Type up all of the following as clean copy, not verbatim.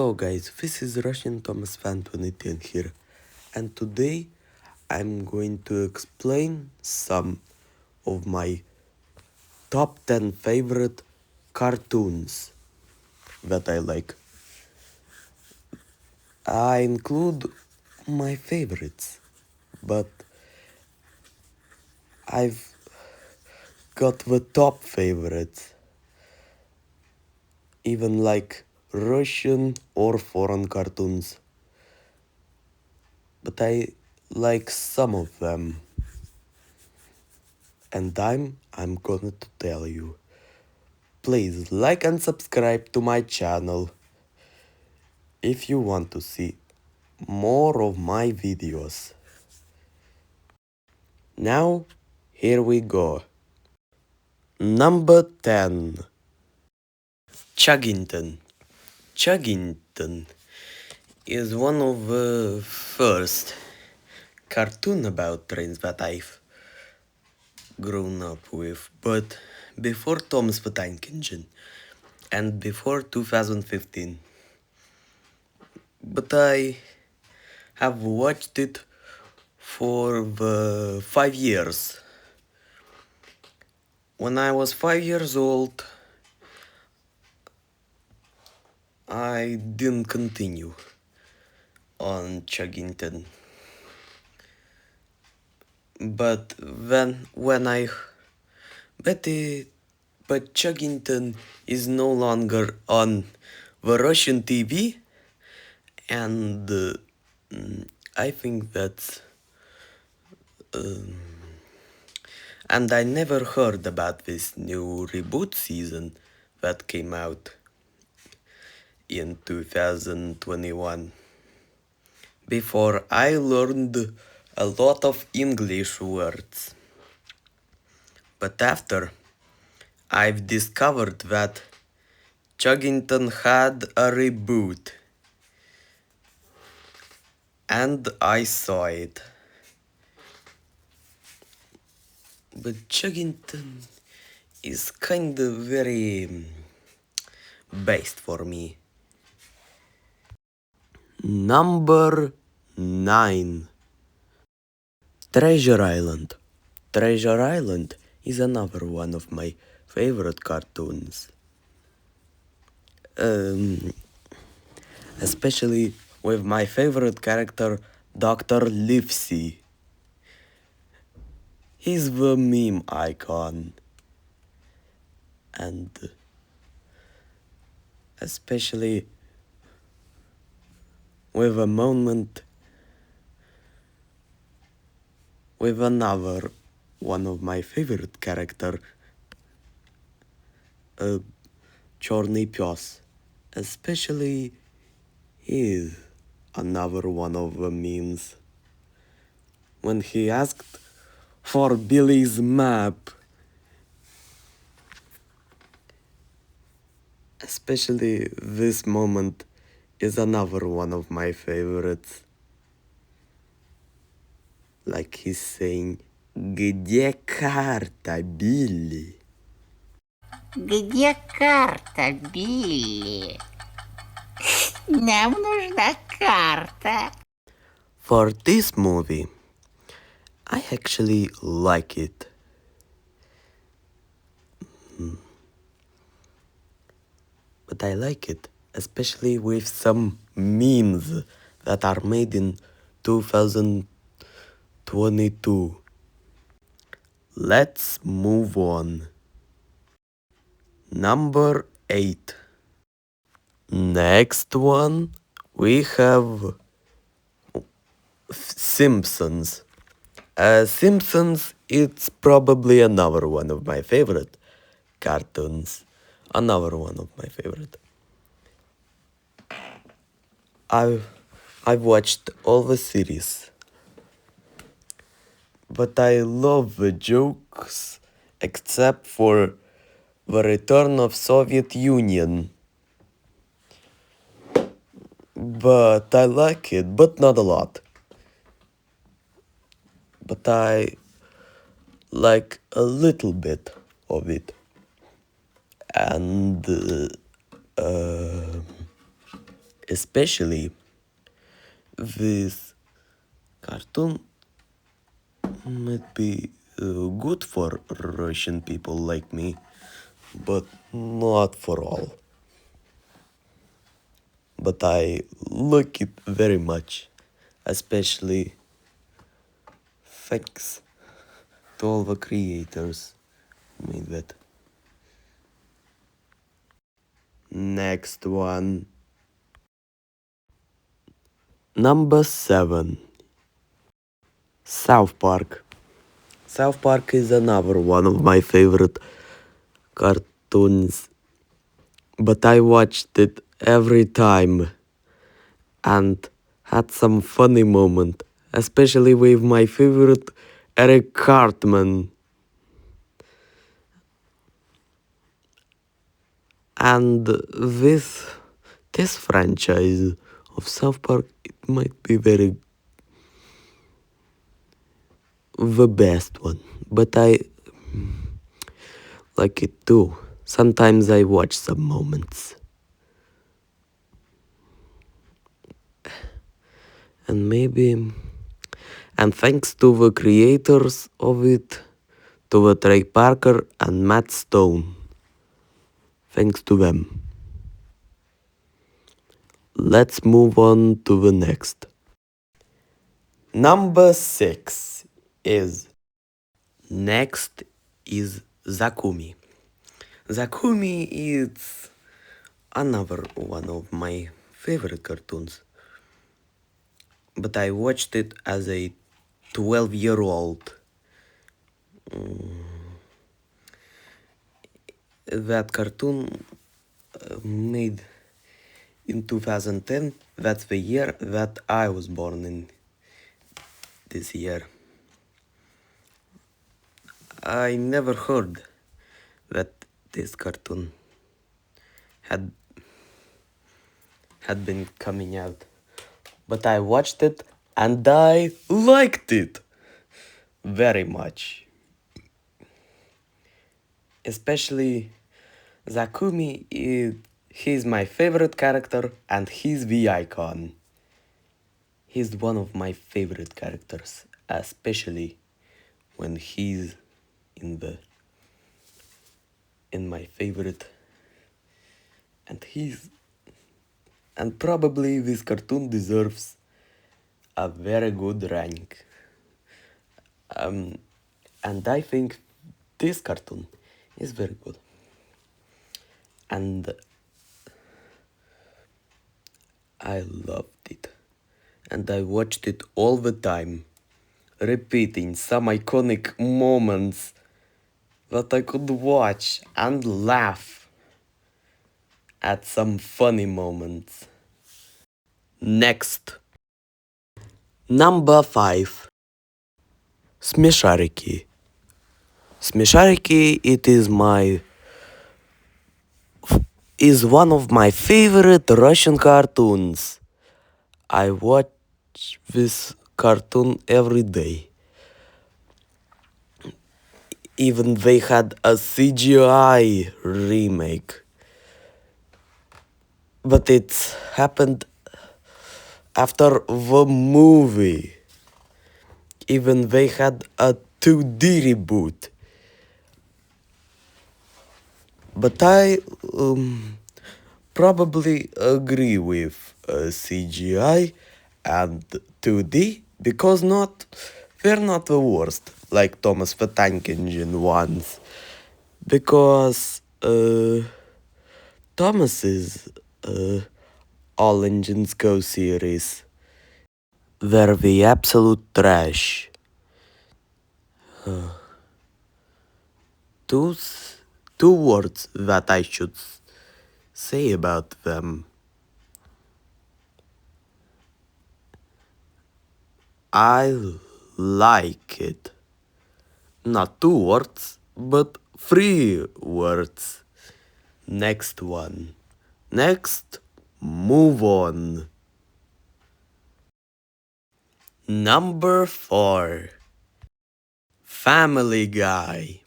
Hello guys, this is Russian Thomas Fan 2010 here, and today I'm going to explain some of my top 10 favorite cartoons that I like. I include my favorites, but I've got the top favorites, even like Russian or foreign cartoons. But I like some of them, and I'm gonna to tell you. Please like and subscribe to my channel if you want to see more of my videos. Now, here we go. Number 10. Chuggington. Chuggington is one of the first cartoon about trains that I've grown up with, but before Tom's the Tank Engine and before 2015. But I have watched it for the 5 years. When I was 5 years old, I didn't continue on Chuggington. But then when I but Chuggington is no longer on the Russian TV, and I think that's and I never heard about this new reboot season that came out in 2021. Before I learned a lot of English words. But after, I've discovered that Chuggington had a reboot. And I saw it. But Chuggington is kind of very based for me. Number 9. Treasure Island. Treasure Island is another one of my favorite cartoons. Especially with my favorite character, Dr. Livesey. He's the meme icon. And especially with a moment with another one of my favorite character, Chorny Pios. Especially is another one of the memes. When he asked for Billy's map. Especially this moment is another one of my favorites. Like he's saying, "Где карта, Билли?" Где карта, Билли? Нам нужна карта. For this movie, I actually like it. But I like it, especially with some memes that are made in 2022. Let's move on. Number 8. Next one, we have Simpsons. Simpsons, it's probably another one of my favorite cartoons. Another one of my favorite. I've watched all the series, but I love the jokes except for the return of Soviet Union. But I like it, but not a lot. But I like a little bit of it. And Especially this cartoon might be good for Russian people like me, but not for all. But I like it very much, especially thanks to all the creators made that. Next one. Number 7. South Park. South Park is another one of my favorite cartoons, but I watched it every time and had some funny moment, especially with my favorite Eric Cartman. And with this franchise of South Park, it might be the best one, but I like it too. Sometimes I watch some moments. And thanks to the creators of it, to the Trey Parker and Matt Stone. Thanks to them. Let's move on to the next. Number 6 is Zakumi. Zakumi is another one of my favorite cartoons. But I watched it as a 12-year-old. That cartoon made in 2010. That's the year that I was born in. This year. I never heard that this cartoon had been coming out, but I watched it and I liked it very much. Especially Zakumi, he's my favorite character and he's the icon. He's one of my favorite characters, especially when he's in my favorite, and probably this cartoon deserves a very good rank. And I think this cartoon is very good. And I loved it. And I watched it all the time, repeating some iconic moments that I could watch and laugh at some funny moments. Next. Number 5. Смешарики. Смешарики, it is one of my favorite Russian cartoons. I watch this cartoon every day. Even they had a CGI remake. But it happened after the movie. Even they had a 2D reboot. But I probably agree with CGI and 2D because they're not the worst, like Thomas the Tank Engine ones. Because Thomas's All Engines Go series, they're the absolute trash. Two words that I should say about them. I like it. Not 2 words, but 3 words. Next one. Next, move on. Number 4. Family Guy.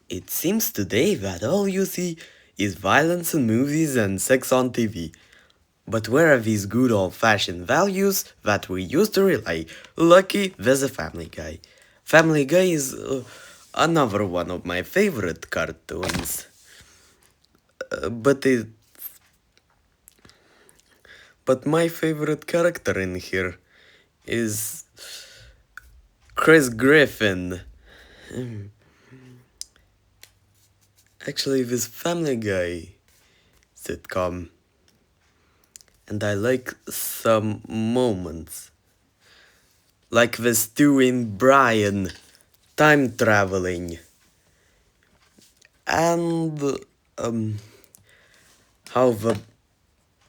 It seems today that all you see is violence in movies and sex on TV. But where are these good old-fashioned values that we used to rely? Lucky there's a Family Guy. Family Guy is another one of my favorite cartoons. But my favorite character in here is Chris Griffin. Actually, this Family Guy sitcom, and I like some moments, like the Stu and Brian time traveling, and how the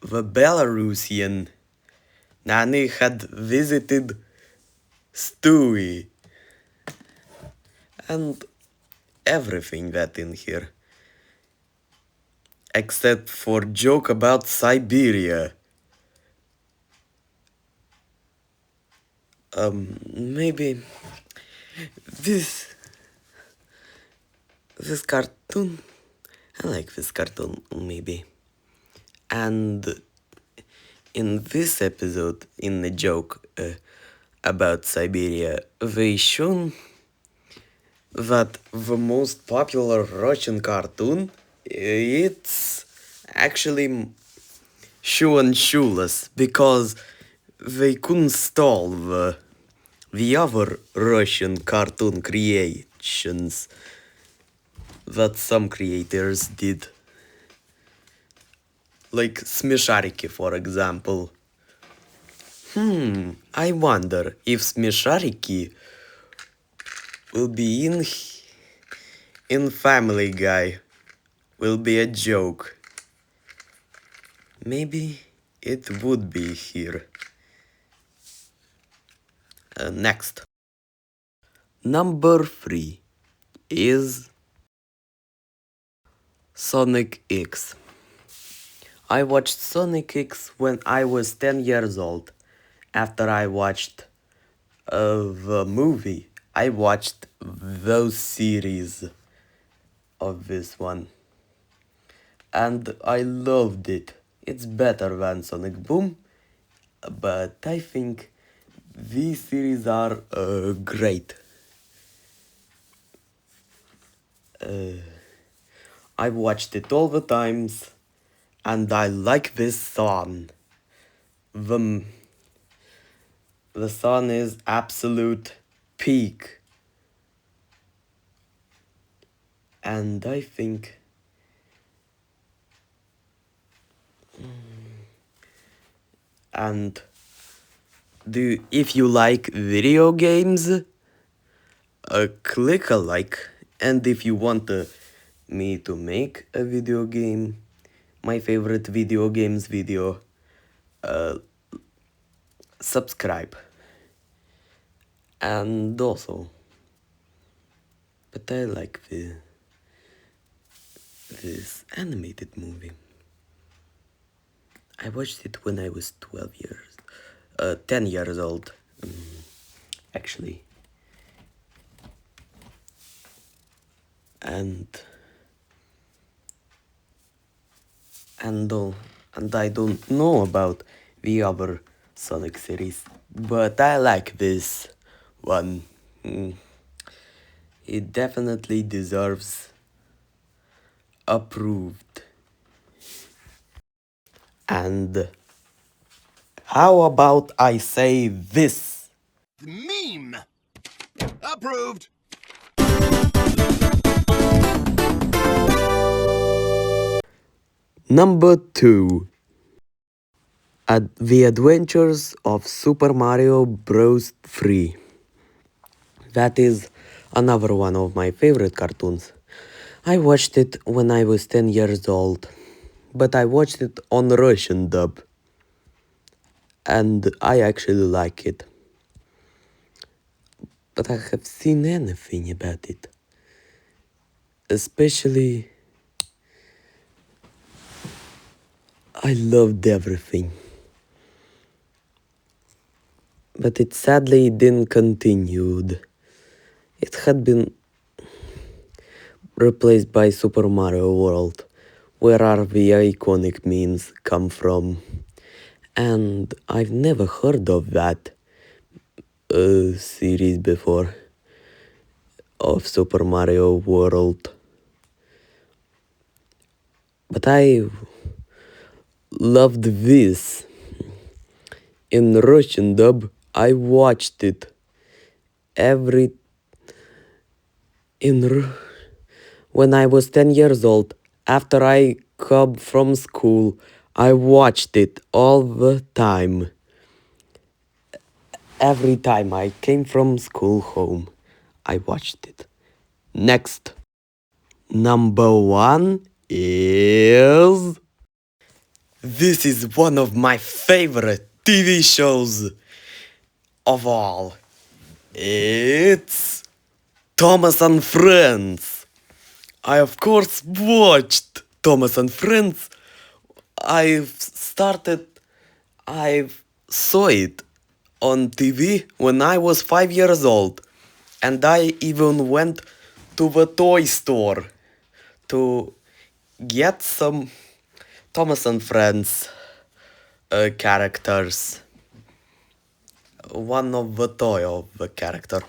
Belarusian nanny had visited Stewie, and everything that in here, except for joke about Siberia. Maybe this cartoon, I like this cartoon maybe. And in this episode, in the joke about Siberia, they shown that the most popular Russian cartoon, it's actually Shoe and Shoeless, because they couldn't stall the other Russian cartoon creations that some creators did. Like Смешарики, for example. I wonder if Смешарики will be in Family Guy. Will be a joke. Maybe it would be here. Next. Number 3 is Sonic X. I watched Sonic X when I was 10 years old. After I watched the movie, I watched those series of this one. And I loved it. It's better than Sonic Boom, but I think these series are great. I watched it all the times, and I like this song. The song is absolute peak, and I think and if you like video games, click a like, and if you want me to make a video game, my favorite video games video, subscribe. And also, but I like this animated movie. I watched it when I was 10 years old, actually. And I don't know about the other Sonic series, but I like this one. It definitely deserves approved. And how about I say this? Meme! Approved! Number 2. The Adventures of Super Mario Bros. 3. That is another one of my favorite cartoons. I watched it when I was 10 years old, but I watched it on Russian dub, and I actually like it. But I have seen anything about it, especially I loved everything. But it sadly didn't continued. It had been replaced by Super Mario World, where are the iconic memes come from. And I've never heard of that series before, of Super Mario World. But I loved this. In Russian dub, I watched it every when I was 10 years old. After I come from school, I watched it all the time. Every time I came from school home, I watched it. Next. Number 1 is... This is one of my favorite TV shows of all. It's Thomas and Friends. I of course watched Thomas and Friends. I saw it on TV when I was 5 years old. And I even went to the toy store to get some Thomas and Friends characters. One of the toy of the character.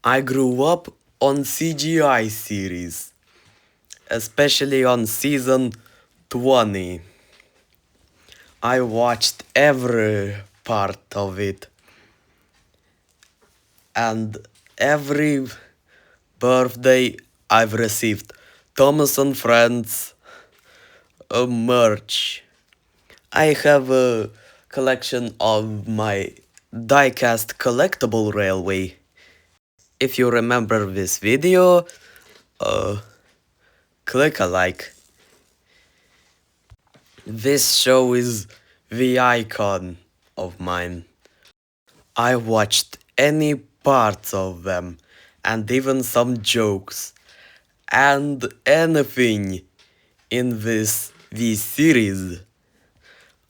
I grew up on CGI series, especially on season 20. I watched every part of it, and every birthday I've received Thomas and Friends merch. I have a collection of my diecast collectible railway. If you remember this video, click a like. This show is the icon of mine. I watched any parts of them, and even some jokes, and anything in this series.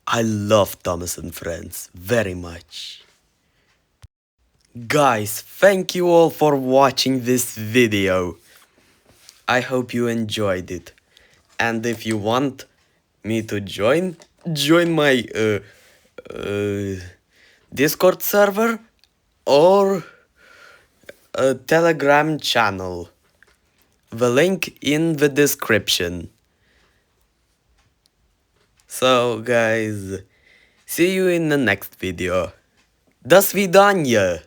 I love Thomas and Friends very much. Guys, thank you all for watching this video. I hope you enjoyed it. And if you want me to join my Discord server or a Telegram channel. The link in the description. So guys, see you in the next video. До свидания!